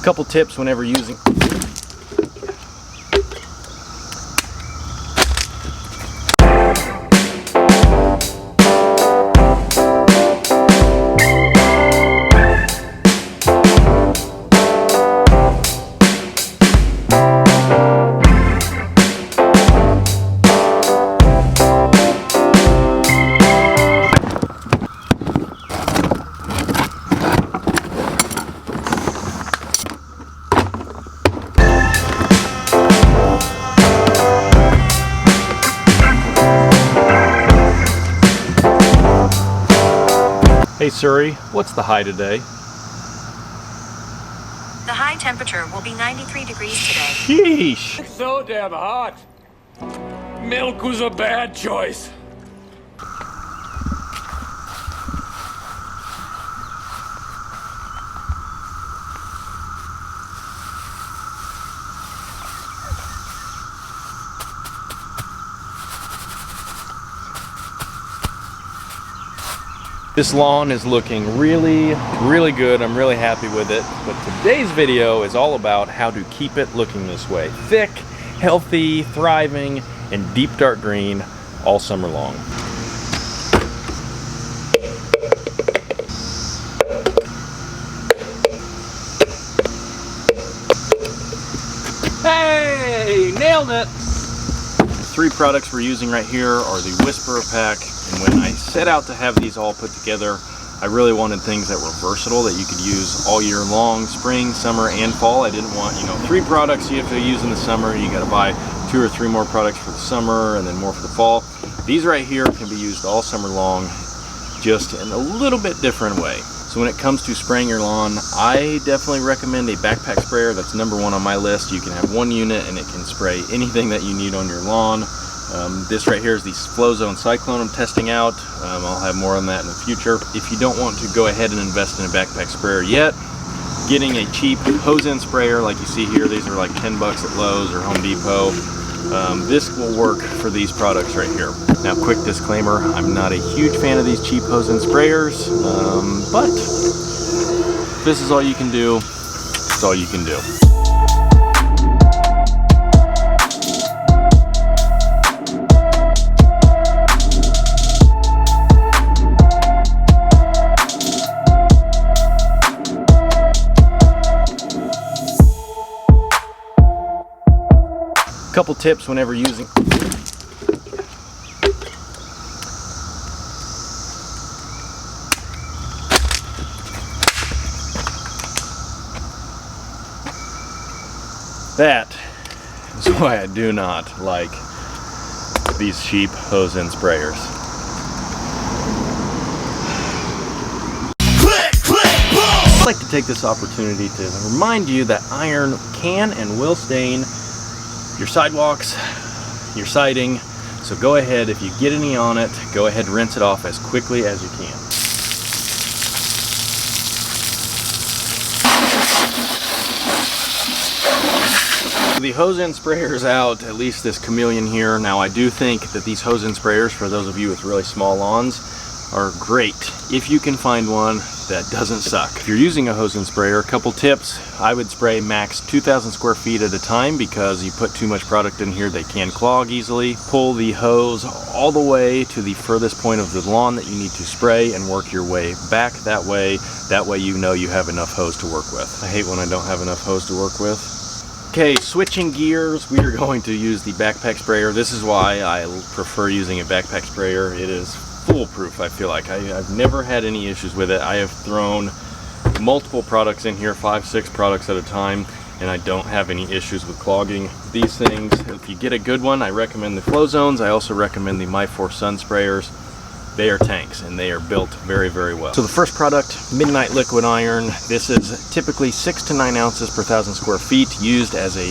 Couple tips whenever using. Hey Surrey, what's the high today? The high temperature will be 93 degrees today. Sheesh! So damn hot. Milk was a bad choice. This lawn is looking really good. I'm really happy with it. But today's video is all about how to keep it looking this way. Thick, healthy, thriving, and deep dark green all summer long. Hey, nailed it! The three products we're using right here are the Whisperer pack. And when I set out to have these all put together, I really wanted things that were versatile, that you could use all year long, spring, summer, and fall. I didn't want, three products you have to use in the summer. You got to buy 2 or 3 more products for the summer and then more for the fall. These right here can be used all summer long, just in a little bit different way. So when it comes to spraying your lawn, I definitely recommend a backpack sprayer. That's #1 on my list. You can have 1 unit and it can spray anything that you need on your lawn. This right here is the Flow Zone Cyclone I'm testing out. I'll have more on that in the future. If you don't want to go ahead and invest in a backpack sprayer yet, getting a cheap hose-end sprayer like you see here, these are like 10 bucks at Lowe's or Home Depot. This will work for these products right here. Now, quick disclaimer, I'm not a huge fan of these cheap hose-end sprayers, but if this is all you can do, it's all you can do. Couple tips whenever using. That is why I do not like these cheap hose-end sprayers. I'd like to take this opportunity to remind you that iron can and will stain your sidewalks, your siding, so go ahead, if you get any on it, go ahead and rinse it off as quickly as you can. The hose-end sprayers out, at least this Chameleon here. Now I do think that these hose-end sprayers, for those of you with really small lawns, are great if you can find one that doesn't suck. If you're using a hose-end sprayer, a couple tips. I would spray max 2,000 square feet at a time, because you put too much product in here, they can clog easily. Pull the hose all the way to the furthest point of the lawn that you need to spray and work your way back that way. That way you know you have enough hose to work with. I hate when I don't have enough hose to work with. Okay, switching gears, we are going to use the backpack sprayer. This is why I prefer using a backpack sprayer. It is foolproof, I feel like. I've never had any issues with it. I have thrown multiple products in here, 5-6 products at a time, and I don't have any issues with clogging these things. If you get a good one, I recommend the Flow Zones. I also recommend the My4 Sun sprayers. They are tanks and they are built very well. So the first product, Midnight Liquid Iron. This is typically 6 to 9 ounces per 1,000 square feet, used as a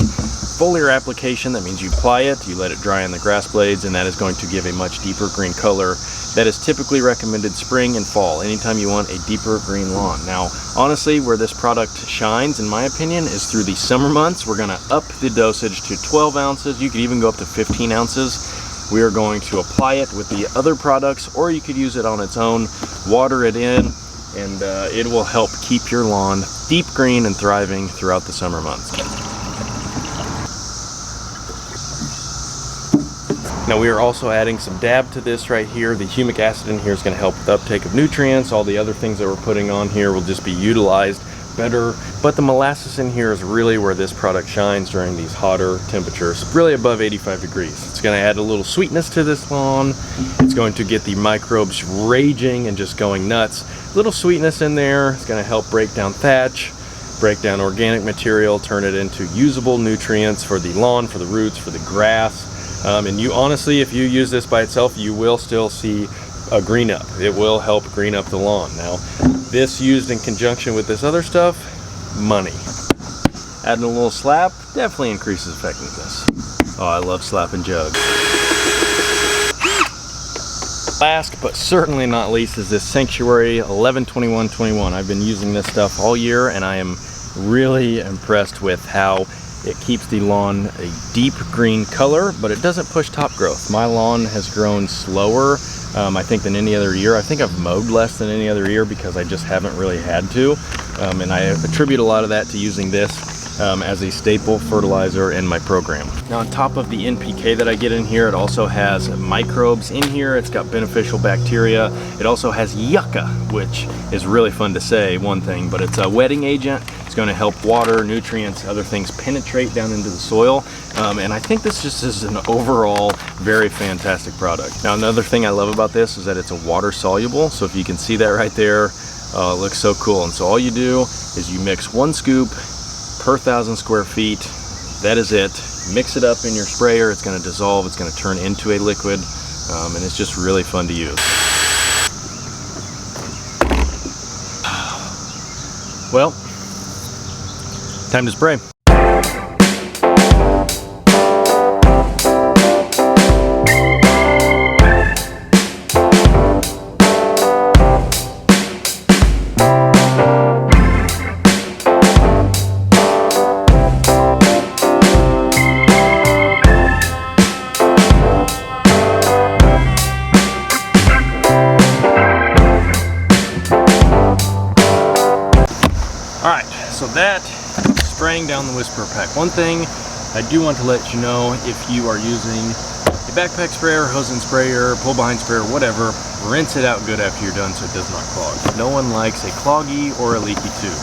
foliar application. That means you apply it, you let it dry on the grass blades, and that is going to give a much deeper green color. That is typically recommended spring and fall, anytime you want a deeper green lawn. Now, honestly, where this product shines, in my opinion, is through the summer months. We're gonna up the dosage to 12 ounces. You could even go up to 15 ounces. We are going to apply it with the other products, or you could use it on its own, water it in, and it will help keep your lawn deep green and thriving throughout the summer months. Now we are also adding some DAB to this right here. The humic acid in here is going to help with the uptake of nutrients. All the other things that we're putting on here will just be utilized better. But the molasses in here is really where this product shines during these hotter temperatures, really above 85 degrees. It's going to add a little sweetness to this lawn. It's going to get the microbes raging and just going nuts. Little sweetness in there. It's going to help break down thatch, break down organic material, turn it into usable nutrients for the lawn, for the roots, for the grass. And you honestly, if you use this by itself, you will still see a green up. It will help green up the lawn. Now, this used in conjunction with this other stuff, money. Adding a little slap definitely increases effectiveness. Oh, I love slap and jug. Last but certainly not least is this Sanctuary 11-21-21. I've been using this stuff all year, and I am really impressed with how it keeps the lawn a deep green color, but it doesn't push top growth. My lawn has grown slower, I think, than any other year. I think I've mowed less than any other year because I just haven't really had to. And I attribute a lot of that to using this as a staple fertilizer in my program. Now, on top of the NPK that I get in here, it also has microbes in here. It's got beneficial bacteria. It also has yucca, which is really fun to say, one thing, but it's a wetting agent. It's going to help water, nutrients, other things penetrate down into the soil. And I think this just is an overall very fantastic product. Now, another thing I love about this is that it's a water soluble. So if you can see that right there, it looks so cool. And so all you do is you mix 1 scoop per 1,000 square feet. That is it. Mix it up in your sprayer. It's going to dissolve. It's going to turn into a liquid, and it's just really fun to use. Well, time to spray. Alright, so that spraying down the Whisperer pack. One thing I do want to let you know, if you are using a backpack sprayer, hose and sprayer, pull behind sprayer, whatever, rinse it out good after you're done so it does not clog. No one likes a cloggy or a leaky tube.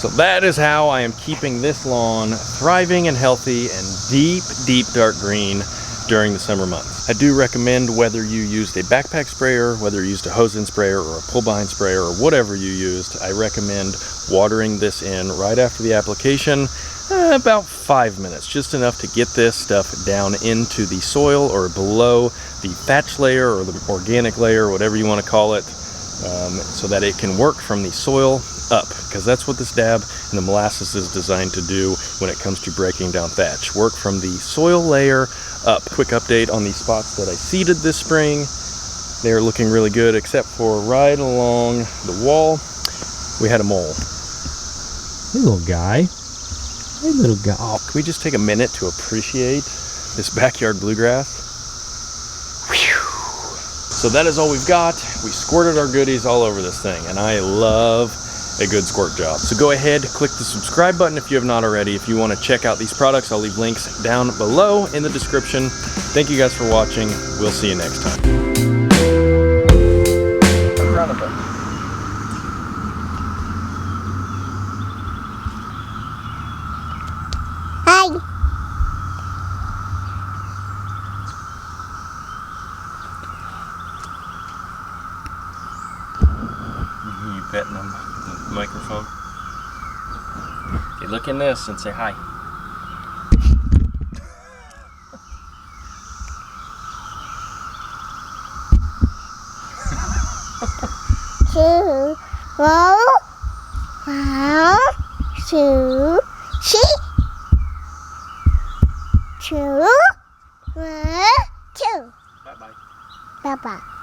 So that is how I am keeping this lawn thriving and healthy and deep, deep dark green during the summer months. I do recommend, whether you used a backpack sprayer, whether you used a hose and sprayer or a pull behind sprayer or whatever you used, I recommend watering this in right after the application, about 5 minutes, just enough to get this stuff down into the soil or below the thatch layer or the organic layer, whatever you want to call it, so that it can work from the soil up, because that's what this DAB and the molasses is designed to do when it comes to breaking down thatch. Work from the soil layer up. Quick update on the spots that I seeded this spring. They're looking really good, except for right along the wall, we had a mole. Hey, little guy. Hey, little guy. Oh, can we just take a minute to appreciate this backyard bluegrass? Whew. So that is all we've got. We squirted our goodies all over this thing, and I love a good squirt job. So go ahead, click the subscribe button if you have not already. If you want to check out these products, I'll leave links down below in the description. Thank you guys for watching. We'll see you next time. Hi. You petting them with the microphone. Okay, look in this and say hi. Two, one, two, three. Two, one, two. Bye-bye. Bye-bye.